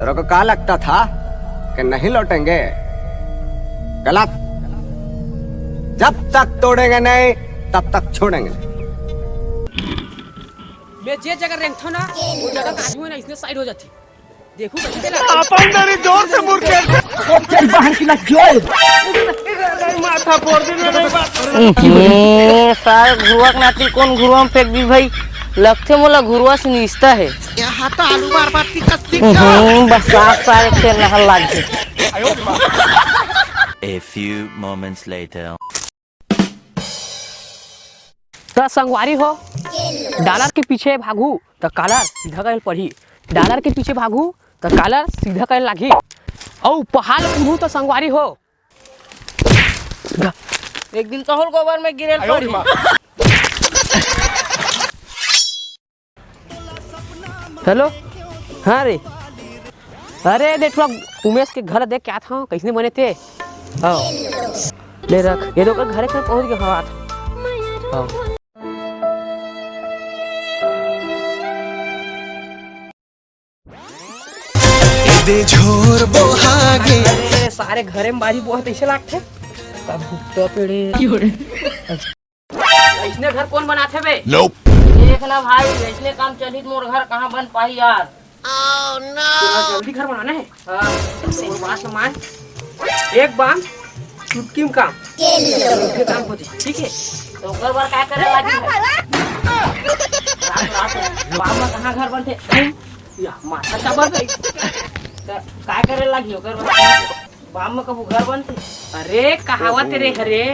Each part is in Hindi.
तेरे को क्या लगता था कि नहीं लौटेंगे? गलत। जब तक तोड़ेंगे नहीं तब तक छोड़ेंगे। मैं जे जगह रैंक था ना वो जगह काजू है ना इसने साइड हो जाती। देखो कैसे चला अपन मेरी जोर से मुड़के तेरी बहन की लग जोर माथा फोड़ दी मेरे बात सारे घुरुआ नाती कौन घुरुआ में फेंक दी भाई लगते मोला घुरुआ से निस्ता है यहाँ तो आलू बार बार की कस्ती बस साफ सारे खेल नहल लाग गए। A few moments later. तो संगवारी हो डॉलर के पीछे भागू तो कालर सीधा कर पड़ी, डॉलर के पीछे भागू तो कालर सीधा कर लागी और पहाड़ कूदू तो संगवारी हो। एक दिन तो होल गोबर में गिरे पड़ी। हेलो हाँ रे, अरे देख उमेश के घर देख क्या था कैसे बने थे। हाँ ले रख ये तो घर पहुंच गया। हाँ दे झोर बोहागे अरे सारे घरे में बाजी बहुत ऐसे लागते तब भुट्टा पेड़े इसने घर कौन बनाते बे? Nope. देख ना भाई ऐसने काम चली मोर घर कहाँ बन पाई यार। जल्दी घर बनाना है। हाँ और बात मान एक बाम चुटकी में काम काम होती ठीक है। तो ओकर बार क्या करे लागी रात बाम में कहाँ घर बनते या माथा चाबा गई क्या करे लागी ओकर बाम में कबू घर बनते। अरे कहावत रे हरे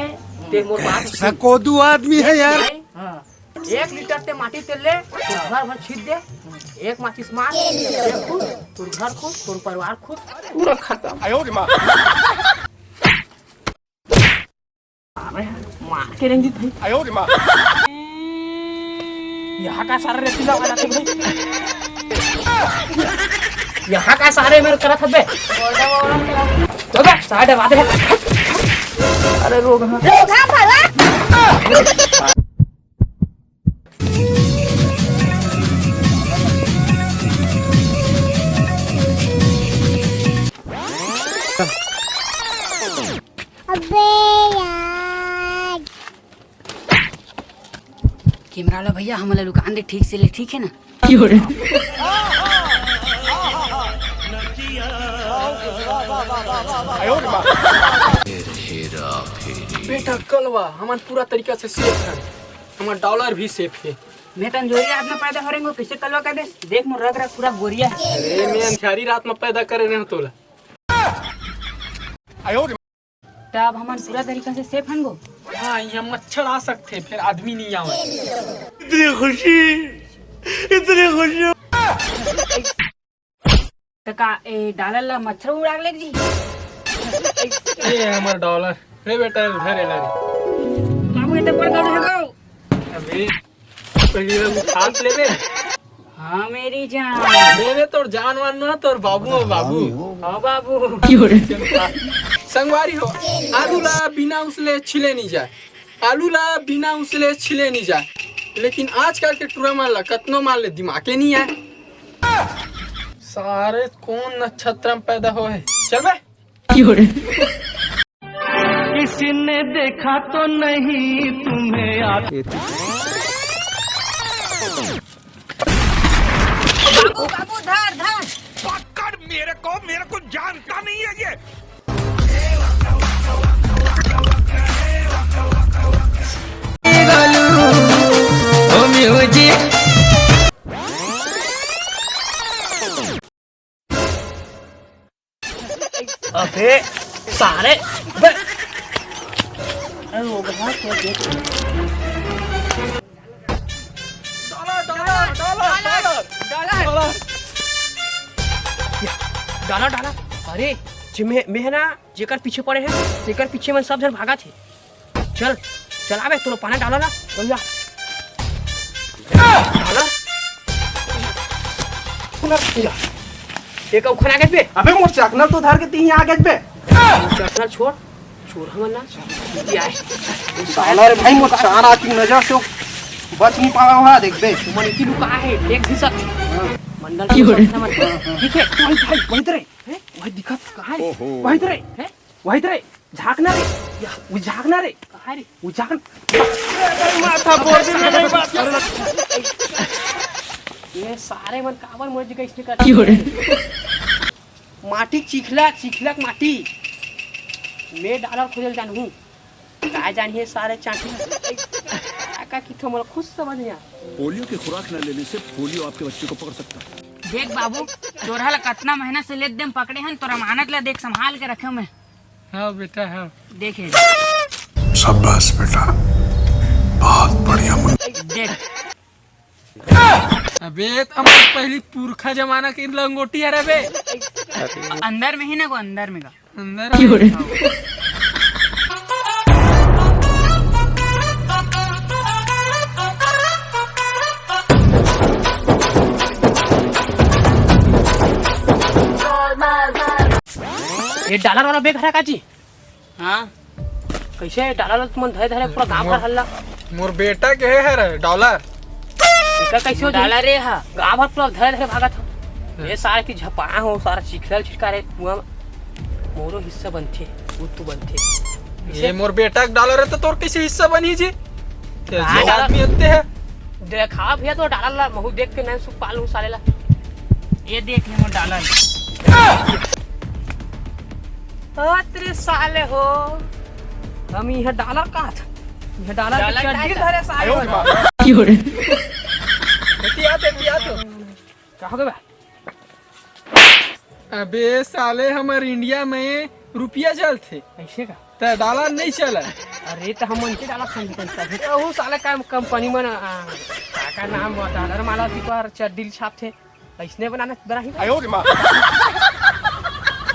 ते मोर बात सकोदू आदमी है यार। हाँ 1 लीटर ते माटी तेल ले तो घर भर छीट दे, एक माचिस मार खुद तोर घर खुद तोर परिवार खुद पूरा खत्म। मार के रंजित भाई यहाँ का सारा रेतीला वाला थे भाई, यहाँ का सारे मेरे करत हबे तो बे साढ़े बात है। अरे रोग ना कैमरा वाला भैया हमारा दुकान दे ठीक से ले ठीक है ना। बेटा कलवा हमार पूरा तरीका से सेफ है, हमार डॉलर भी सेफ है। मैं तंजोरी रात में पैदा हो रहे कैसे कलवा कर दे देख मोर रग रग पूरा गोरिया है। अरे मैं अंधियारी रात में पैदा करे रहे तोला। तब हमार पूरा तरीका से सेफ हन गो। हाँ यहाँ मच्छर आ सकते फिर आदमी नहीं आवे। इतनी खुशी तो का ए डालर ला मच्छर उड़ा ले जी। ये हमार डॉलर रे बेटा इधर है लारी। बाबू ये तो पड़ गए हो। अबे पहले वो हाथ ले बे। हाँ मेरी जान मेरे तोर जान मान ना तोर बाबू हो बाबू। हाँ बाबू संगवारी हो आलू ला बिना उसले छिले नहीं जाए, आलू ला बिना उसले छिले नहीं जाए, लेकिन आजकल के टूरा मार ला कतनो मार ले दिमागे नहीं आए। सारे कौन नक्षत्र में पैदा हो है चल बे। किसी ने देखा तो नहीं तुम्हें आते बाबू बाबू धर धर पकड़ मेरे को जानता नहीं है ये। अबे सारे डाला डाला। अरे जिमे में है ना जेकर पीछे पड़े हैं जेकर पीछे में सब जन भागा थे। चल चला बे तू पानी डाला ना चल जा डाला एक खाना गए पे। अबे मोर चकना तो धार के तीन आ गए बे। चकना छोड़ छोड़ हम ना आए साला रे भाई मोर चार आती नजर से बच नहीं पावा हुआ देख बे। मन की लुका है देख भी सकते। मंडल की समस्या मत ठीक है वही तो रे वही दिखत कहाँ है वही तो रे वही तो रे झाँकना रे वो झाँकना रे कहाँ रे वो झाँक माथा फोड़ दे मेरी बात ये सारे मन काबर मोर जगह इसने कर माटी चिखला माटी मैं डालर खोजल जानू काय जानिए सारे चाटी का की तो मला खुद समझ नहीं आ पोलियो की खुराक न लेने से पोलियो आपके बच्चे को पकड़ सकता है। देख बाबू चोरहा ला कितना मेहनत से लेत देम पकड़े हन तोरा मानत ला देख संभाल के रखे मैं। हाँ बेटा हाँ देखे शाबाश बेटा बहुत बढ़िया देख अबे हमारे पहली पुरखा जमाना की लंगोटी है रे बे अंदर में ही ना को अंदर में का अंदर ये डॉलर वाला बैग है काजी हाँ कैसे डॉलर तुम धरे धरे पूरा गांव भर हल्ला मोर बेटा के है रे डॉलर इका कैसे हो डाला रे हा गांव भर पूरा धरे धरे भागा था ये सारे की झपा हो सारा चिखला छिटका रे कुआं मोरो हिस्सा बनथे वो तू बनथे ये मोर बेटा का डॉलर है तो तोर कैसे हिस्सा बनी जी हाँ, जो आदमी होते हैं देखा भैया तो डॉलर ला महू देख के नहीं सुख पालू साले ला ये देख ले वो डाला तेरे साले हो हम यह डॉलर का था यह डॉलर की डॉलर चड्डी का धरे साले हो क्या हो गया अबे साले हमारे इंडिया में रुपया चलते ऐसे का तो डॉलर नहीं चला अरे तो हम मनके डाला समझता है तो वो साले का कंपनी में का नाम डॉलर माला थी पर चड्डी छाप थे ऐसने बनाना बना ही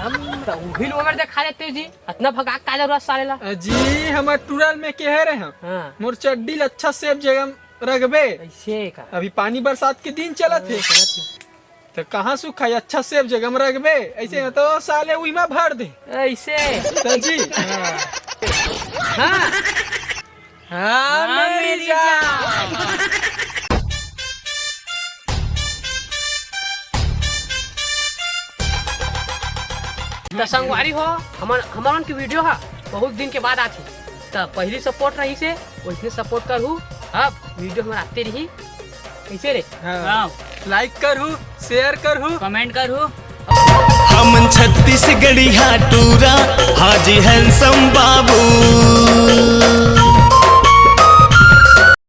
हम तो वही लोग में देखा लेते जी इतना भगा का जरूरत साले ला जी हमारे टूरल में कह रहे हैं हां मोर चड्डी अच्छा सेफ जगह रखबे ऐसे का अभी पानी बरसात के दिन चला थे तो कहाँ सूखा अच्छा सेफ जगह में रखबे ऐसे तो साले उही में भर दे ऐसे तो जी हाँ हाँ मेरी जान तो संगवारी हो हमारन की वीडियो है बहुत दिन के बाद आती तो पहली सपोर्ट रही से वैसे सपोर्ट करू अब वीडियो हमारे आते रही कैसे रे हाँ लाइक करू शेयर करू कमेंट करू हम छत्तीसगढ़ी हाटूरा हाजी हैंसम बाबू